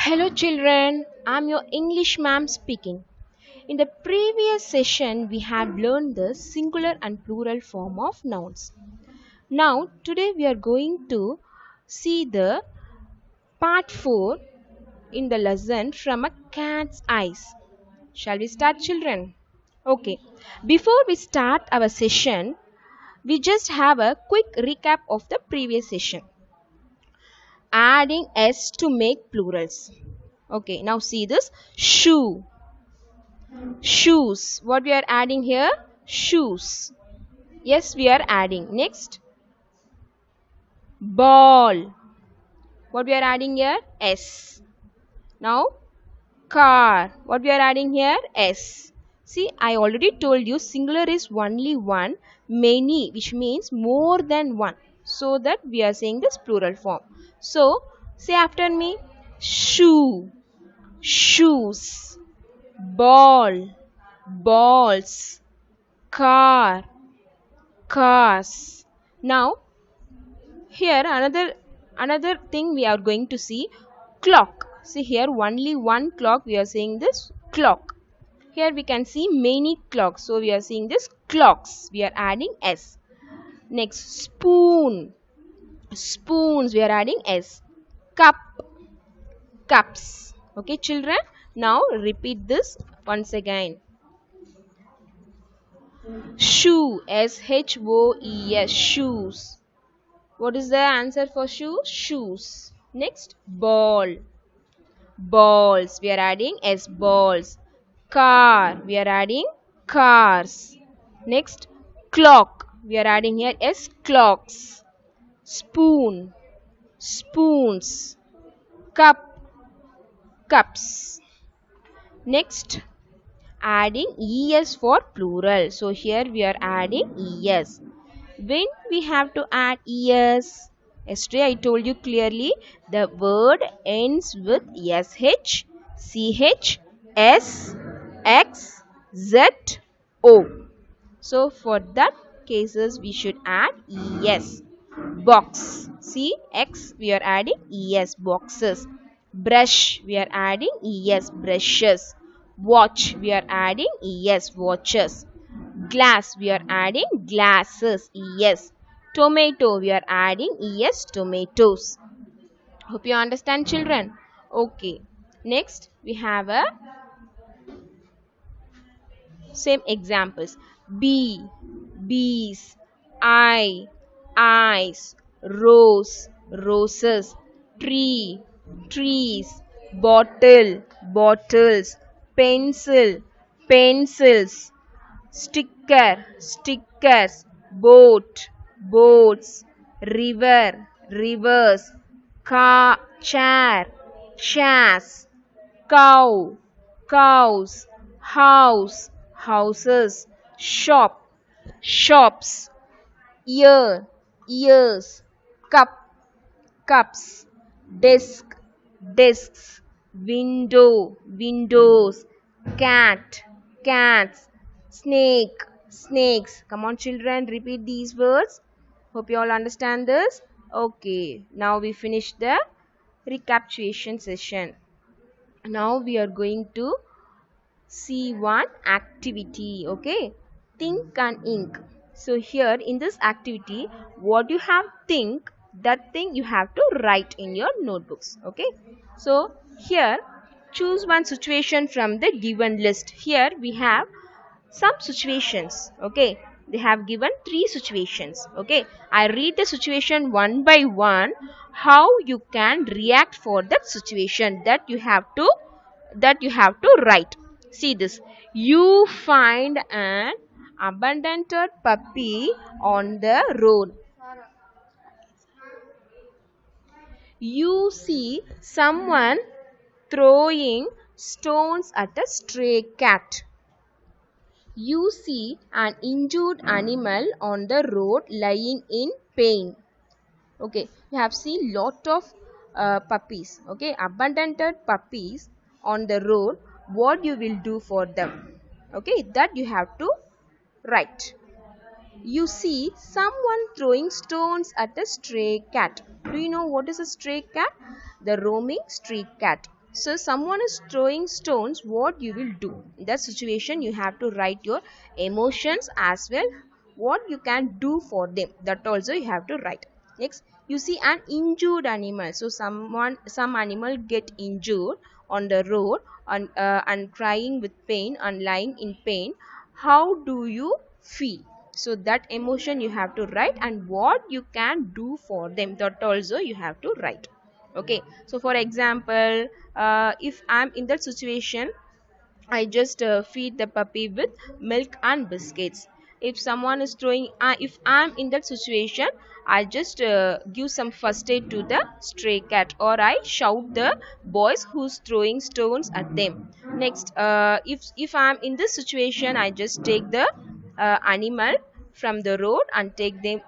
Hello children, I'm your English ma'am speaking. In the previous session we have learned the singular and plural form of nouns. Now today we are going to see the part 4 in the lesson from a cat's eyes. Shall we start children? Okay. Before we start our session, we just have a quick recap of the previous session. Adding s to make plurals. Okay, now see this shoe. Shoes. What we are adding here? Shoes. Yes, we are adding. Next. Ball. What we are adding here? S. Now, car. What we are adding here? S. See, I already told you singular is only one, many, which means more than one. So that we are saying this plural form. So, say after me. Shoe. Shoes. Ball. Balls. Car. Cars. Now here another thing we are going to see, clock. See here only one clock, we are saying this clock. Here we can see many clocks, so we are seeing this clocks, we are adding s. Next, spoon. Spoons, we are adding s. Cup. Cups. Okay children, now repeat this once again. Shoe, shoes, shoes. What is the answer for shoe? Shoes. Next, ball. Balls. We are adding s, balls. Car. We are adding cars. Next, clock. We are adding here s, clocks. Spoon. Spoons. Cup. Cups. Next, adding es for plural. So here we are adding es. When we have to add es? Yesterday I told you clearly the word ends with sh, ch, s, x, z, o. So for that cases we should add es. Box. See, x we are adding es, boxes. Brush we are adding es, brushes. Watch we are adding es, watches. Glass we are adding glasses, yes. Tomato we are adding yes, tomatoes. Hope you understand children. Okay, next we have a same examples. Bee, bees. Eye, eyes. Rose, roses. Tree, trees. Bottle, bottles. Pencil, pencils. Sticker, stickers. Boat, boats. River, rivers. Car, chair, chairs. Cow, cows. House, houses. Shop, shops. Ear, ears. Cup, cups. Desk, desks. Window, windows. Cat, cats. Snake, snakes. Come on children, repeat these words. Hope you all understand this. Okay, now we finish the recapitulation session. Now we are going to see one activity. Okay, think and ink. So here in this activity, what you have think, that thing you have to write in your notebooks. Okay, so here choose one situation from the given list. Here we have some situations. Okay, they have given 3 situations. Okay, I read the situation one by one, how you can react for that situation, that you have to write. See this. You find an abandoned puppy on the road. You see someone throwing stones at a stray cat. You see an injured animal on the road lying in pain. Okay, you have seen lot of puppies. Okay, abandoned puppies on the road. What you will do for them? Okay, that you have to write. You see someone throwing stones at a stray cat. Do you know what is a stray cat? The roaming street cat. So someone is throwing stones, what you will do in that situation? You have to write your emotions as well, what you can do for them, that also you have to write. Next, you see an injured animal. So some animal get injured on the road and crying with pain and lying in pain. How do you feel? So that emotion you have to write, and what you can do for them, that also you have to write. Okay, so for example, if I'm in that situation, I just feed the puppy with milk and biscuits. If someone is throwing, if I'm in that situation, I just give some first aid to the stray cat, or I shout the boys who's throwing stones at them. Next, if I'm in this situation, I just take the animal from the road and take the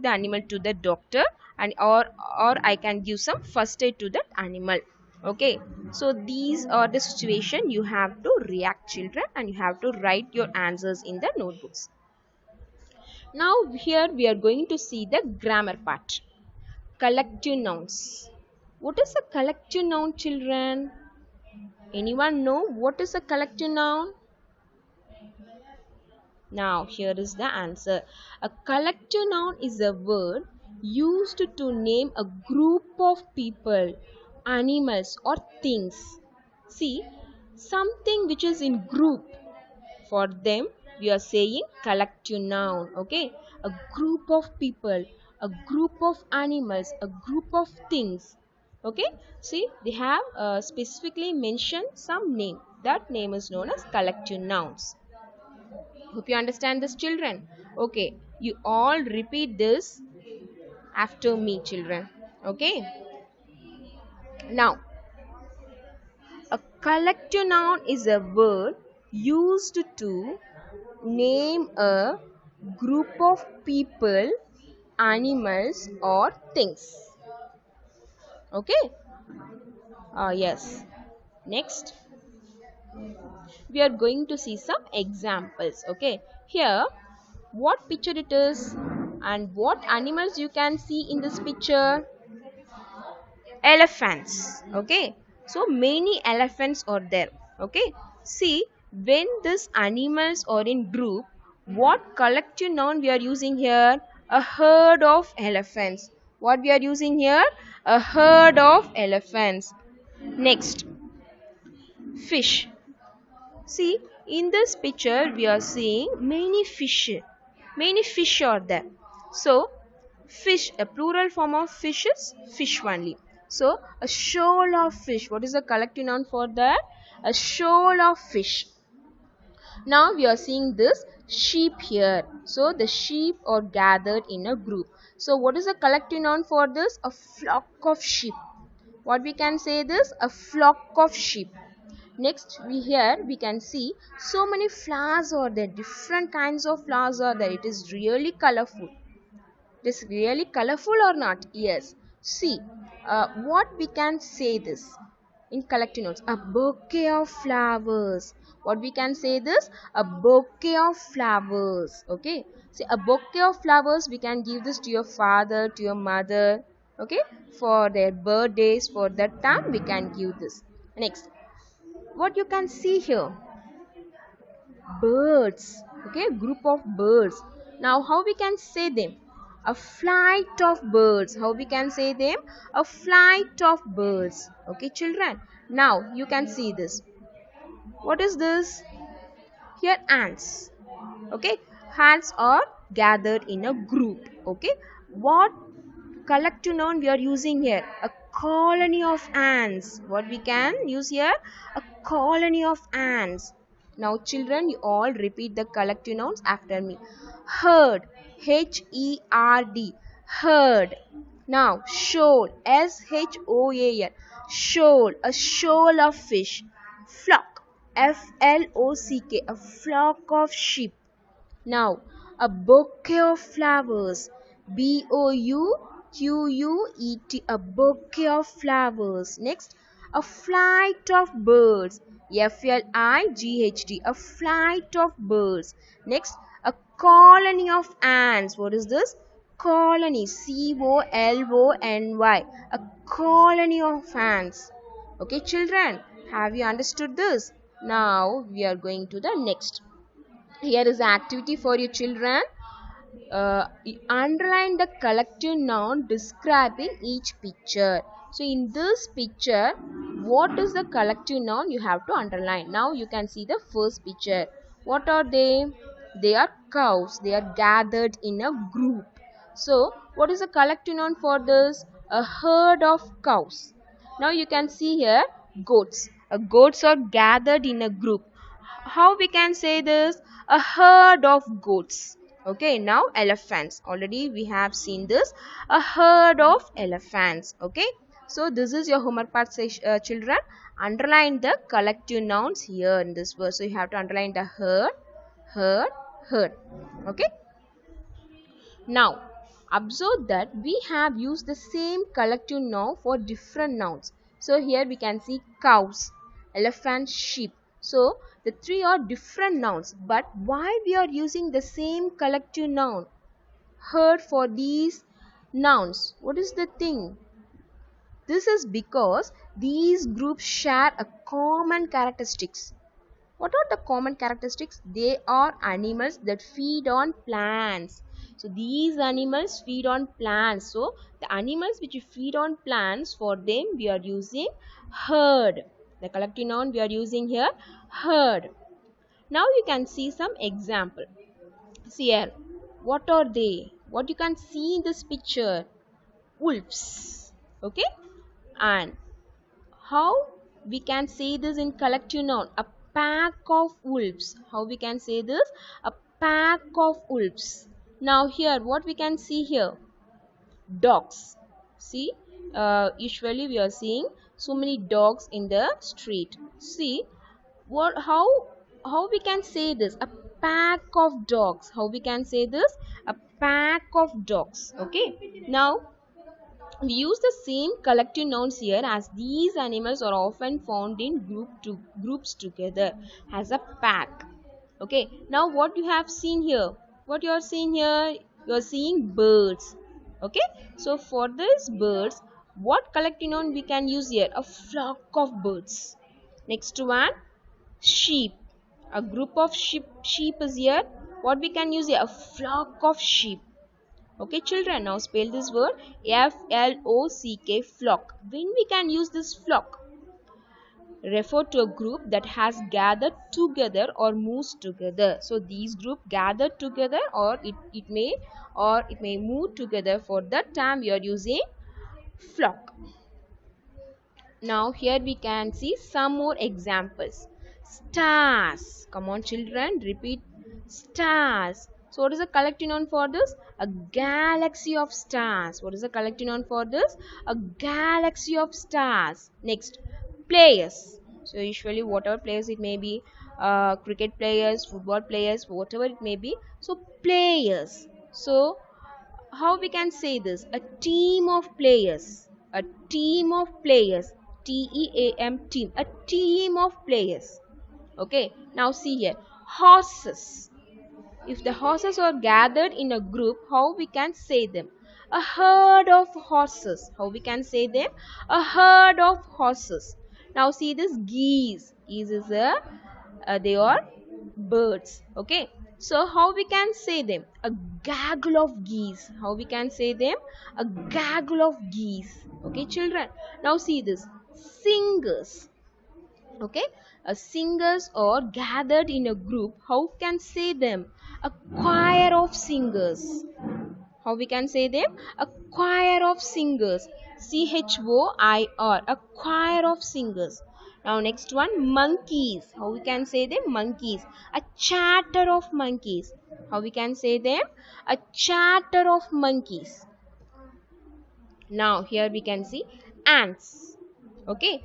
animal to the doctor, and or I can give some first aid to that animal. Okay, so these are the situation you have to react, children, and you have to write your answers in the notebooks. Now here we are going to see the grammar part. Collective nouns. What is a collective noun, children? Anyone know what is a collective noun? Now here is the answer. A collective noun is a word used to name a group of people, animals or things. See, something which is in group, for them we are saying collective noun. Okay, a group of people, a group of animals, a group of things. Okay, see, they have specifically mentioned some name. That name is known as collective nouns. Hope you understand this, children. Okay, you all repeat this after me, children. Okay, now a collective noun is a word used to name a group of people, animals or things. Okay, yes. Next, we are going to see some examples. Okay, here what picture it is and what animals you can see in this picture? Elephants. Okay, so many elephants are there. Okay, see, when these animals are in group, what collective noun we are using here? A herd of elephants. What we are using here? A herd of elephants. Next, fish. See, in this picture we are seeing many fish. Many fish are there. So, fish, a plural form of fish is fish only. So, a shoal of fish. What is the collective noun for that? A shoal of fish. Now we are seeing this sheep here. So, the sheep are gathered in a group. So, what is the collective noun for this? A flock of sheep. What we can say this? A flock of sheep. Next, we can see so many flowers are there. Different kinds of flowers are there. It is really colorful. It is really colorful or not? Yes. See, what we can say this in collective notes? A bouquet of flowers. What we can say this? A bouquet of flowers. Okay. See, a bouquet of flowers, we can give this to your father, to your mother. Okay. For their birthdays, for that time, we can give this. Next, what you can see here? Birds. Okay, group of birds. Now how we can say them? A flight of birds. How we can say them? A flight of birds. Okay, children, now you can see this. What is this? Here, ants. Okay, ants are gathered in a group. Okay, what collective noun we are using here? A colony of ants. What we can use here? A colony of ants. Now children, you all repeat the collective nouns after me. Herd. H-E-R-D. Herd. Now shoal. S-H-O-A-L. Shoal. A shoal of fish. Flock. F-L-O-C-K. A flock of sheep. Now, a bouquet of flowers. B-O-U-Q-U-E-T. A bouquet of flowers. Next, a flight of birds. F-L-I-G-H-T. A flight of birds. Next, a colony of ants. What is this? Colony. C-O-L-O-N-Y. A colony of ants. Okay, children, have you understood this? Now we are going to the next. Here is the activity for you children. Underline the collective noun describing each picture. So in this picture, what is the collective noun you have to underline? Now you can see the first picture. What are they? They are cows. They are gathered in a group. So what is the collective noun for this? A herd of cows. Now you can see here goats. Goats are gathered in a group. How we can say this? A herd of goats. Okay, now elephants. Already we have seen this. A herd of elephants. Okay, so this is your homework part, children. Underline the collective nouns here in this verse. So you have to underline the herd, herd, herd. Okay. Now, observe that we have used the same collective noun for different nouns. So, here we can see cows, elephant, sheep. So, the three are different nouns. But why we are using the same collective noun, herd, for these nouns? What is the thing? This is because these groups share a common characteristics. What are the common characteristics? They are animals that feed on plants. So these animals feed on plants. So the animals which feed on plants, for them we are using herd. The collective noun we are using here, herd. Now you can see some example. See here, what are they? What you can see in this picture? Wolves. Okay, and how we can say this in collective noun? A pack of wolves. How we can say this? A pack of wolves. Now here, what we can see here? Dogs. See, usually we are seeing so many dogs in the street. See, what? How we can say this? A pack of dogs. How we can say this? A pack of dogs. Okay. Now we use the same collective nouns here, as these animals are often found in groups together as a pack. Okay, now what you have seen here? What you are seeing here? You are seeing birds. Okay, so for these birds, what collective noun we can use here? A flock of birds. Next one, sheep. A group of sheep is here. What we can use here? A flock of sheep. Okay, children, now spell this word F-L-O-C-K, flock. When we can use this flock? Refer to a group that has gathered together or moves together. So these group gathered together, or it may move together. For that time we are using flock. Now here we can see some more examples. Stars. Come on children, repeat. Stars. So what is the collective noun for this? A galaxy of stars. What is the collective noun for this? A galaxy of stars. Next, players. So usually whatever players it may be, cricket players, football players, whatever it may be. So players. So how we can say this? A team of players. A team of players. T-E-A-M, team. A team of players. Okay. Now see here. Horses. If the horses are gathered in a group, how we can say them? A herd of horses. How we can say them? A herd of horses. Now see this geese. Geese is they are birds. Okay. So how we can say them? A gaggle of geese. How we can say them? A gaggle of geese. Okay, children. Now see this. Singers. Okay, singers are gathered in a group. How can say them? A choir of singers. How we can say them? A choir of singers. C-H-O-I-R. A choir of singers. Now next one, monkeys. How we can say them? Monkeys. A chatter of monkeys. How we can say them? A chatter of monkeys. Now here we can see ants. Okay.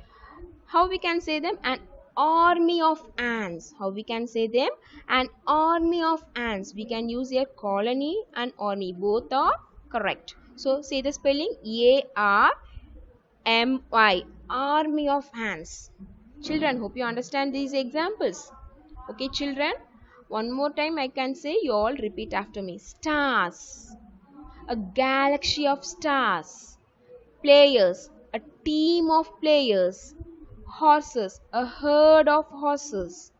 How we can say them? An army of ants. How we can say them? An army of ants. We can use here colony and army. Both are correct. So say the spelling A-R-M-Y. Army of ants. Children, hope you understand these examples. Okay, children. One more time I can say, you all repeat after me. Stars. A galaxy of stars. Players. A team of players. Horses, a herd of horses.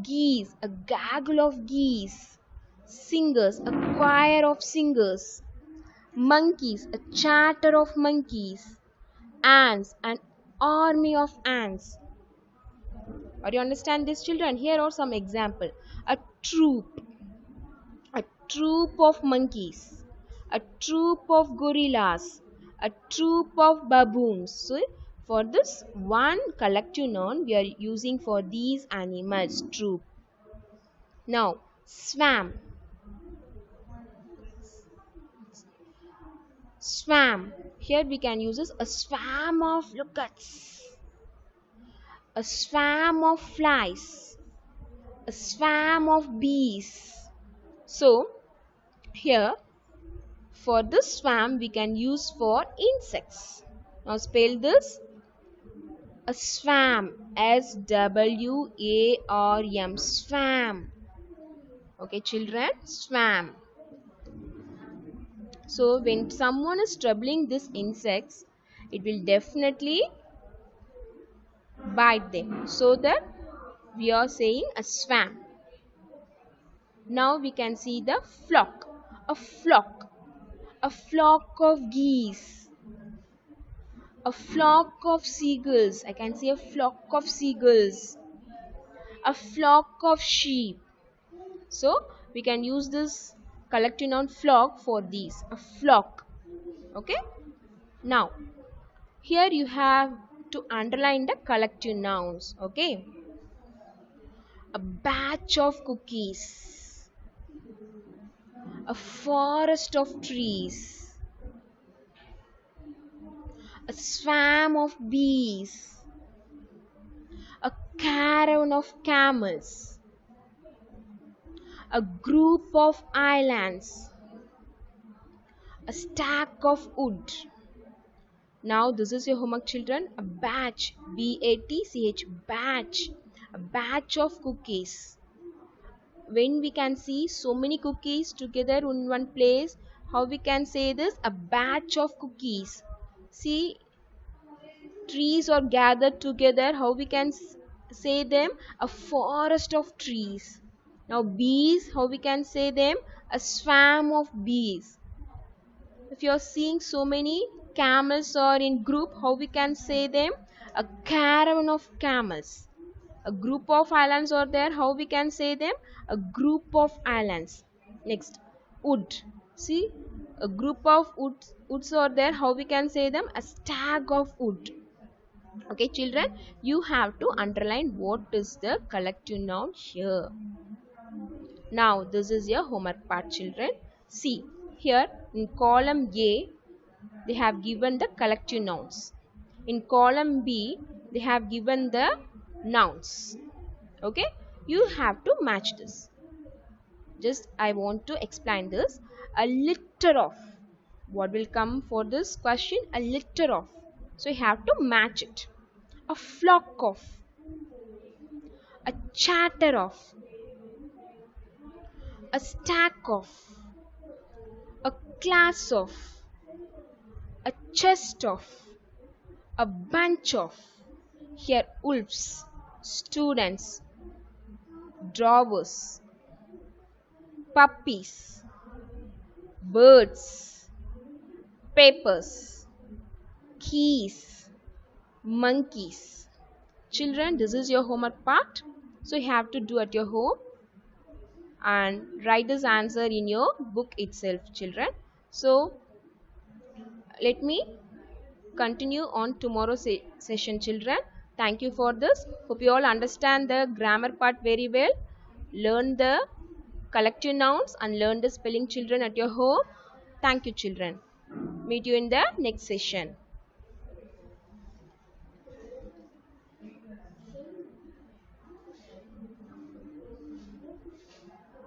Geese, a gaggle of geese. Singers, a choir of singers. Monkeys, a chatter of monkeys. Ants, an army of ants. Or you understand this, children? Here are some example. A troop, a troop of monkeys, a troop of gorillas, a troop of baboons. So for this one collective noun we are using for these animals, troop. Now swam. Swam. Here we can use this, a swarm of locusts, a swarm of flies, a swarm of bees. So here for this swarm we can use for insects. Now spell this, a swarm, SWARM, swarm. Okay children, swarm. So when someone is troubling these insects, it will definitely bite them. So that we are saying a swarm. Now we can see the flock. A flock. A flock of geese. A flock of seagulls. I can see a flock of seagulls. A flock of sheep. So we can use this collective noun flock for these. A flock. Okay. Now here you have to underline the collective nouns. Okay. A batch of cookies. A forest of trees. A swarm of bees. A caravan of camels. A group of islands. A stack of wood. Now this is your homework, children. A batch, BATCH, batch. A batch of cookies. When we can see so many cookies together in one place, how we can say this? A batch of cookies. See, trees are gathered together, how we can say them? A forest of trees. Now bees, how we can say them? A swarm of bees. If you are seeing so many camels or in group, how we can say them? A caravan of camels. A group of islands are there, how we can say them? A group of islands. Next, wood. See, a group of woods are there, how we can say them? A stack of wood. Okay children, you have to underline what is the collective noun here. Now this is your homework part, children. See, here in column A they have given the collective nouns. In column B they have given the nouns. Okay, you have to match this. Just I want to explain this. A litter of, what will come for this question? A litter of. So you have to match it. A flock of, a chatter of, a stack of, a class of, a chest of, a bunch of. Here wolves, students, drawers, puppies, birds, papers, keys, monkeys. Children, this is your homework part. So you have to do at your home and write this answer in your book itself, children. So let me continue on tomorrow's session, children. Thank you for this. Hope you all understand the grammar part very well. Learn the collective nouns and learn the spelling, children, at your home. Thank you, children. Meet you in the next session.